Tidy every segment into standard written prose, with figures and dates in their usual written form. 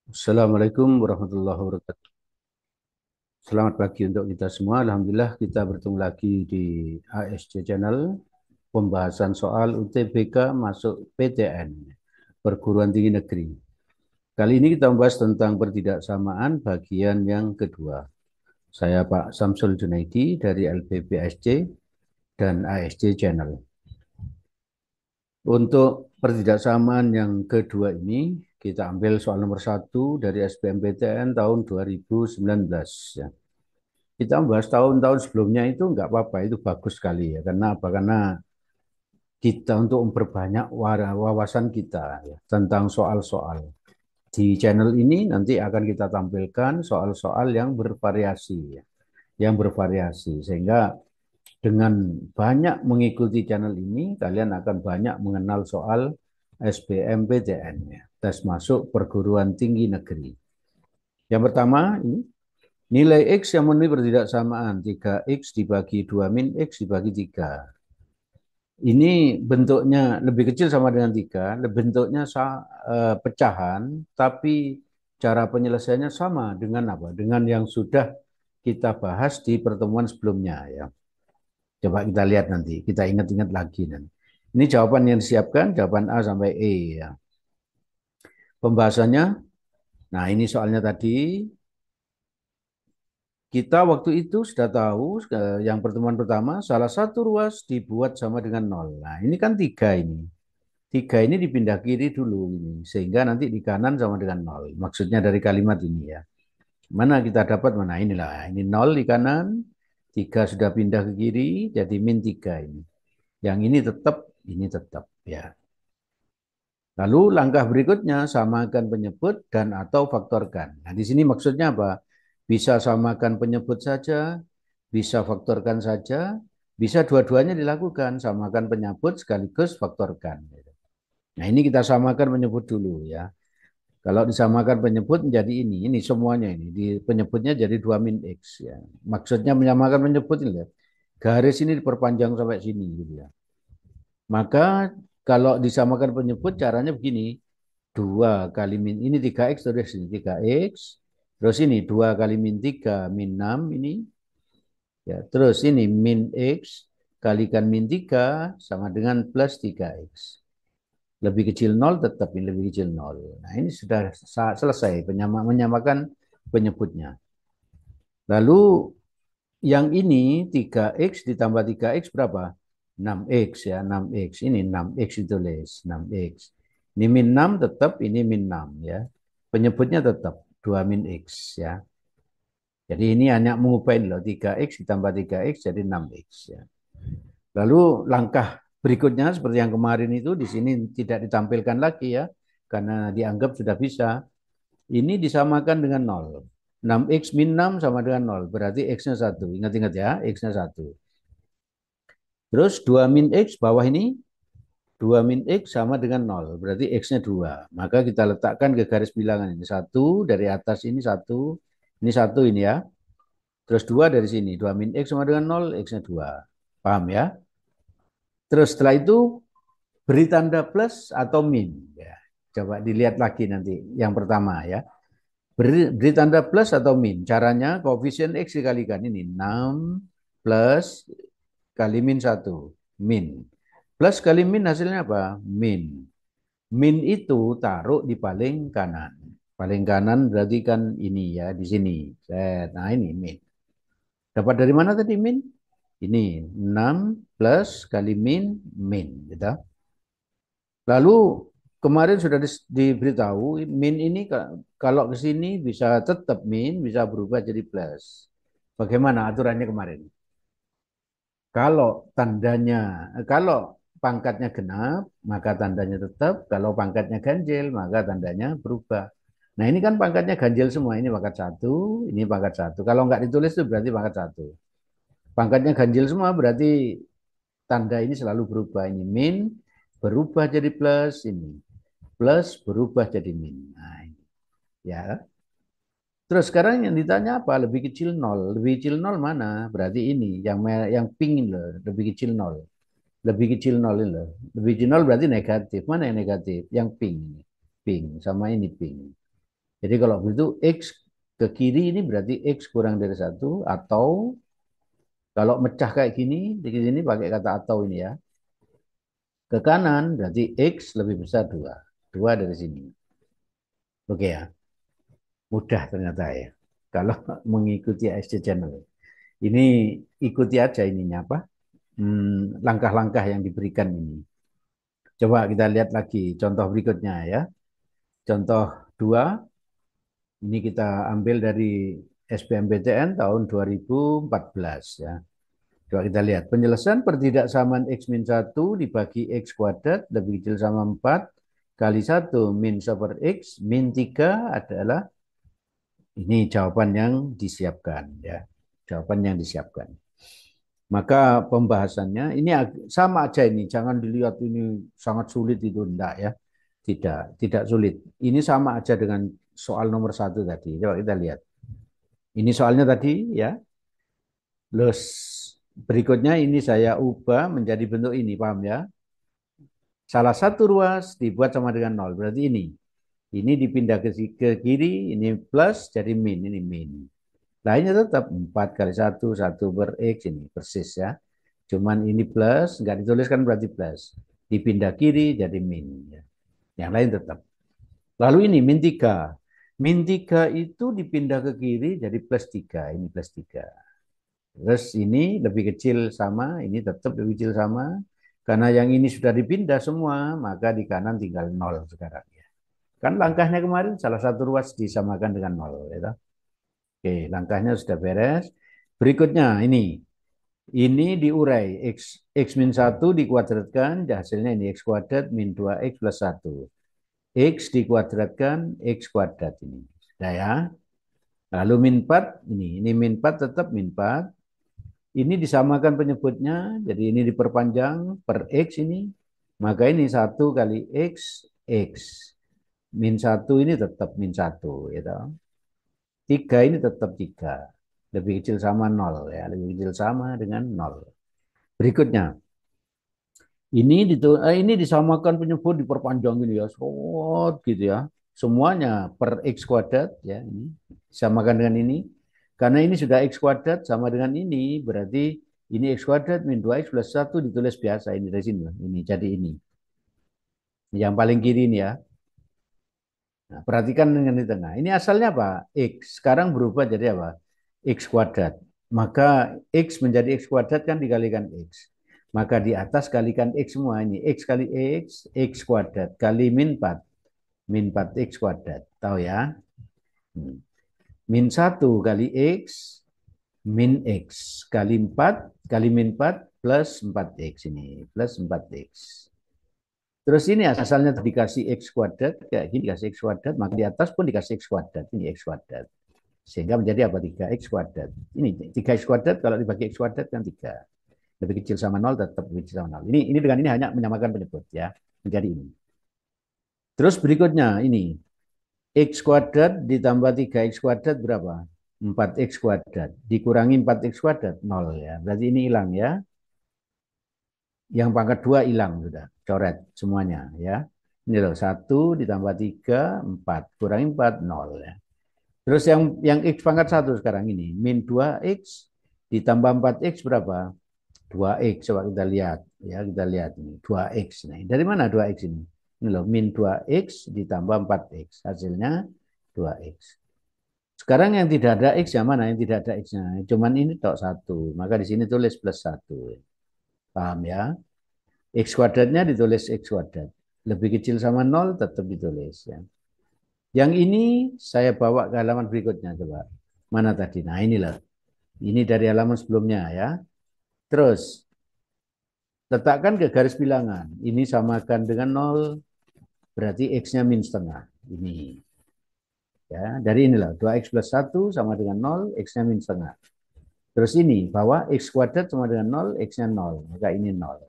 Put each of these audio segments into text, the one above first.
Assalamualaikum warahmatullahi wabarakatuh. Selamat pagi untuk kita semua. Alhamdulillah kita bertemu lagi di ASC Channel pembahasan soal UTBK masuk PTN Perguruan Tinggi Negeri. Kali ini kita membahas tentang pertidaksamaan bagian yang kedua. Saya Pak Samsul Junaidi dari LPP ASC dan ASC Channel. Untuk pertidaksamaan yang kedua ini, kita ambil soal nomor 1 dari SBMPTN tahun 2019. Ya. Kita membahas tahun-tahun sebelumnya itu enggak apa-apa, itu bagus sekali ya. Karena apa? Karena kita untuk memperbanyak wawasan kita ya, tentang soal-soal. Di channel ini nanti akan kita tampilkan soal-soal yang bervariasi ya, yang bervariasi sehingga dengan banyak mengikuti channel ini kalian akan banyak mengenal soal SBMPTN ya, tes masuk perguruan tinggi negeri. Yang pertama ini nilai X yang memenuhi pertidaksamaan 3X dibagi 2 min X dibagi 3. Ini bentuknya lebih kecil sama dengan 3, bentuknya pecahan, tapi cara penyelesaiannya sama dengan apa? Dengan yang sudah kita bahas di pertemuan sebelumnya ya. Coba kita lihat nanti, kita ingat-ingat lagi nanti. Ini jawaban yang disiapkan, jawaban A sampai E ya. Pembahasannya, nah ini soalnya tadi, kita waktu itu sudah tahu yang pertemuan pertama salah satu ruas dibuat sama dengan nol. Nah ini kan tiga ini. Tiga ini dipindah kiri dulu ini, sehingga nanti di kanan sama dengan nol. Maksudnya dari kalimat ini ya. Mana kita dapat mana inilah. Ini nol di kanan, tiga sudah pindah ke kiri, jadi min tiga ini. Yang ini tetap ya. Lalu langkah berikutnya samakan penyebut dan atau faktorkan. Nah, di sini maksudnya apa? Bisa samakan penyebut saja, bisa faktorkan saja, bisa dua-duanya dilakukan, samakan penyebut sekaligus faktorkan. Nah, ini kita samakan penyebut dulu ya. Kalau disamakan penyebut menjadi ini semuanya ini. Di penyebutnya jadi 2 min X ya. Maksudnya menyamakan penyebut ini ya. Garis ini diperpanjang sampai sini gitu ya. Maka kalau disamakan penyebut caranya begini. 2 kali min, ini 3X terus ini 3X. Terus ini 2 kali min 3 min 6 ini. Ya, terus ini min X kalikan min 3 sama dengan plus 3X. Lebih kecil 0 tetap ini lebih kecil 0. Nah ini sudah selesai menyamakan penyebutnya. Lalu yang ini 3X ditambah 3X berapa? 6X ya, 6X. Ini 6X ditulis, 6X. Ini min 6 tetap, ini min 6 ya. Penyebutnya tetap 2 min X ya. Jadi ini hanya mengubah ini loh, 3X ditambah 3X jadi 6X ya. Lalu langkah berikutnya seperti yang kemarin itu di sini tidak ditampilkan lagi ya, karena dianggap sudah bisa. Ini disamakan dengan 0. 6X min 6 sama dengan 0, berarti X-nya 1. Ingat-ingat ya, X-nya 1. Terus 2 min X bawah ini, 2 min X sama dengan 0, berarti X-nya 2. Maka kita letakkan ke garis bilangan ini. 1 dari atas ini 1, ini 1 ini ya. Terus 2 dari sini, 2 min X sama dengan 0, X-nya 2. Paham ya? Terus setelah itu beri tanda plus atau min. Ya, coba dilihat lagi nanti yang pertama ya. Beri tanda plus atau min. Caranya koefisien X dikalikan ini 6 plus kali min 1. Min. Plus kali min hasilnya apa? Min. Min itu taruh di paling kanan. Paling kanan berarti kan ini ya, di sini. Nah ini min. Dapat dari mana tadi min? Ini 6 plus kali min, min. Gitu. Lalu kemarin sudah diberitahu min ini kalau ke sini bisa tetap min, bisa berubah jadi plus. Bagaimana aturannya kemarin? Kalau tandanya, kalau pangkatnya genap, maka tandanya tetap. Kalau pangkatnya ganjil, maka tandanya berubah. Nah ini kan pangkatnya ganjil semua. Ini pangkat 1, ini pangkat 1. Kalau nggak ditulis itu berarti pangkat 1. Pangkatnya ganjil semua berarti tanda ini selalu berubah. Ini min berubah jadi plus, ini plus berubah jadi min. Nah, ini. Ya. Terus sekarang yang ditanya apa? Lebih kecil nol. Lebih kecil nol mana? Berarti ini yang pink ini loh, lebih kecil nol. Lebih kecil nol ini loh. Lebih kecil nol berarti negatif. Mana yang negatif? Yang pink ini. Pink sama ini pink. Jadi kalau begitu X ke kiri ini berarti X kurang dari 1, atau kalau mecah kayak gini, di sini pakai kata atau ini ya. Ke kanan berarti X lebih besar 2. 2 dari sini. Oke ya, mudah ternyata ya. Kalau mengikuti ASC Channel. Ini ikuti aja ininya apa? Langkah-langkah yang diberikan ini. Coba kita lihat lagi contoh berikutnya ya. Contoh 2, ini kita ambil dari SBMPTN tahun 2014 ya. Coba kita lihat. Penyelesaian pertidaksamaan X min 1 dibagi X kuadrat lebih kecil sama 4 kali 1 min 1 per X min 3 adalah ini jawaban yang disiapkan ya. Jawaban yang disiapkan. Maka pembahasannya ini sama aja ini, jangan dilihat ini sangat sulit itu enggak ya. Tidak sulit. Ini sama aja dengan soal nomor 1 tadi. Coba kita lihat. Ini soalnya tadi ya. Terus berikutnya ini saya ubah menjadi bentuk ini, paham ya? Salah satu ruas dibuat sama dengan 0, berarti ini. Ini dipindah ke kiri, ini plus jadi min, ini min. Lainnya tetap 4 kali 1, 1 per X ini persis ya. Cuman ini plus, nggak dituliskan berarti plus. Dipindah kiri jadi min. Ya. Yang lain tetap. Lalu ini min 3. Min 3 itu dipindah ke kiri jadi plus 3. Ini plus 3. Terus ini lebih kecil sama, ini tetap lebih kecil sama. Karena yang ini sudah dipindah semua, maka di kanan tinggal 0 sekarang. Ya. Kan langkahnya kemarin salah satu ruas disamakan dengan 0. Ya. Oke, langkahnya sudah beres. Berikutnya ini. Ini diurai. X min 1 dikuadratkan, hasilnya ini X kuadrat min 2X plus 1. X dikuadratkan, X kuadrat ini. Sudah ya. Lalu min 4, ini min 4 tetap min 4. Ini disamakan penyebutnya, jadi ini diperpanjang per X ini. Maka ini 1 kali X, X. Min 1 ini tetap min 1. Gitu. 3 ini tetap 3. Lebih kecil sama 0. Ya. Lebih kecil sama dengan 0. Berikutnya, ini disamakan penyebut diperpanjang ini ya, gitu ya. Semuanya per X kuadrat ya, ini disamakan dengan ini. Karena ini sudah X kuadrat sama dengan ini, berarti ini X kuadrat min 2X plus 1 ditulis biasa ini dari sini. Ini jadi ini. Yang paling kiri ini ya. Nah, perhatikan dengan di tengah. Ini asalnya apa? X. Sekarang berubah jadi apa? X kuadrat. Maka X menjadi X kuadrat kan dikalikan X. Maka di atas kalikan X semua ini. X kali X, X kuadrat. Kali min 4. Min 4X kuadrat. Tahu ya? Min 1 kali X, min X. Kali 4, kali min 4 plus 4X ini. Plus 4X. Terus ini asalnya dikasih X kuadrat, kayak gini dikasih X kuadrat, maka di atas pun dikasih X kuadrat. Ini X kuadrat. Sehingga menjadi apa? 3X kuadrat. Ini 3X kuadrat, kalau dibagi X kuadrat kan 3. Lebih kecil sama 0, tetap lebih kecil sama 0. Ini dengan ini hanya menyamakan penyebut ya. Menjadi ini. Terus berikutnya ini. X kuadrat ditambah 3X kuadrat berapa? 4X kuadrat. Dikurangi 4X kuadrat, 0 ya. Berarti ini hilang ya. Yang pangkat 2 hilang sudah. Coret semuanya ya. Ini loh, 1 ditambah 3, 4. Kurangi 4, 0 ya. Terus yang X pangkat 1 sekarang ini. Min 2X ditambah 4X berapa? 2X. Coba kita lihat. Ya, kita lihat ini. 2X. Nah, dari mana 2X ini? Ini loh, min 2X ditambah 4X. Hasilnya 2X. Sekarang yang tidak ada X yang mana? Yang tidak ada X-nya. Cuman ini tok 1. Maka di sini tulis plus 1. Paham ya? X kuadratnya ditulis X kuadrat. Lebih kecil sama 0 tetap ditulis. Ya. Yang ini saya bawa ke halaman berikutnya. Coba. Mana tadi? Nah inilah. Ini dari halaman sebelumnya ya. Terus. Letakkan ke garis bilangan. Ini samakan dengan 0. Berarti X-nya min setengah. Ini. Ya, dari inilah 2X plus 1 sama dengan 0, X-nya min setengah. Terus ini, bahwa X kuadrat sama dengan 0, X-nya 0. Maka ini 0.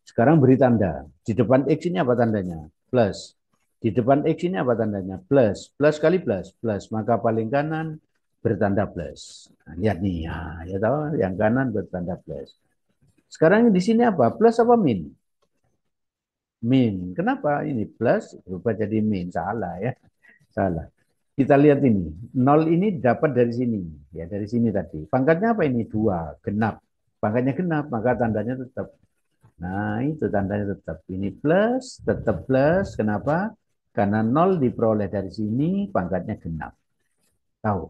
Sekarang beri tanda. Di depan X ini apa tandanya? Plus. Di depan X ini apa tandanya? Plus. Plus kali plus. Plus. Maka paling kanan bertanda plus. Nah, lihat nih. Ya tahu, yang kanan bertanda plus. Sekarang di sini apa? Plus apa min? Min. Kenapa? Ini plus berubah jadi min. Salah ya. Salah. Kita lihat ini. Nol ini dapat dari sini. Ya, dari sini tadi. Pangkatnya apa ini? 2, genap. Pangkatnya genap, maka tandanya tetap. Nah, itu tandanya tetap. Ini plus, tetap plus. Kenapa? Karena nol diperoleh dari sini, pangkatnya genap. Tahu.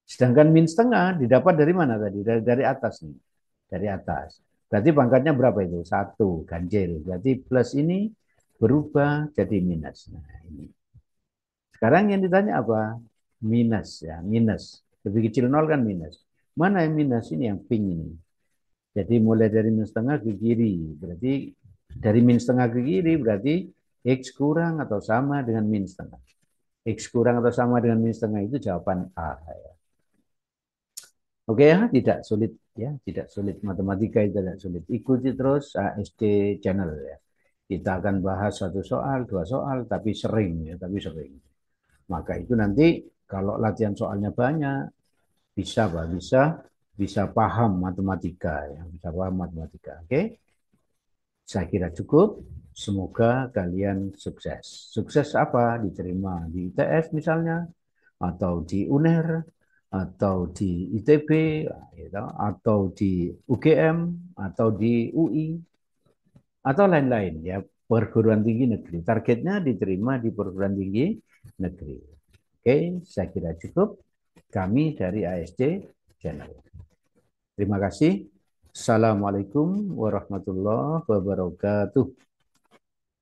Sedangkan min setengah didapat dari mana tadi? Dari atas nih. Dari atas. Berarti pangkatnya berapa itu? 1, ganjil. Berarti plus ini berubah jadi minus. Nah, ini. Sekarang yang ditanya apa? Minus ya, minus. Lebih kecil nol kan minus. Mana yang minus ini yang pink ini? Jadi mulai dari min setengah ke kiri. Berarti dari min setengah ke kiri berarti X kurang atau sama dengan min setengah. X kurang atau sama dengan min setengah itu jawaban A. Ya. Oke ya, tidak sulit ya, tidak sulit. Matematika itu tidak sulit. Ikuti terus ASD channel ya. Kita akan bahas satu soal, dua soal, tapi sering ya, tapi sering. Maka itu nanti kalau latihan soalnya banyak, bisa Pak, bisa paham matematika ya, bisa paham matematika. Oke? Saya kira cukup. Semoga kalian sukses. Sukses apa? Diterima di ITS misalnya, atau di UNER, atau di ITB, gitu, atau di UGM, atau di UI, atau lain-lain ya, perguruan tinggi negeri. Targetnya diterima di perguruan tinggi negeri. Oke, saya kira cukup. Kami dari ASD Channel. Terima kasih. Assalamualaikum warahmatullahi wabarakatuh.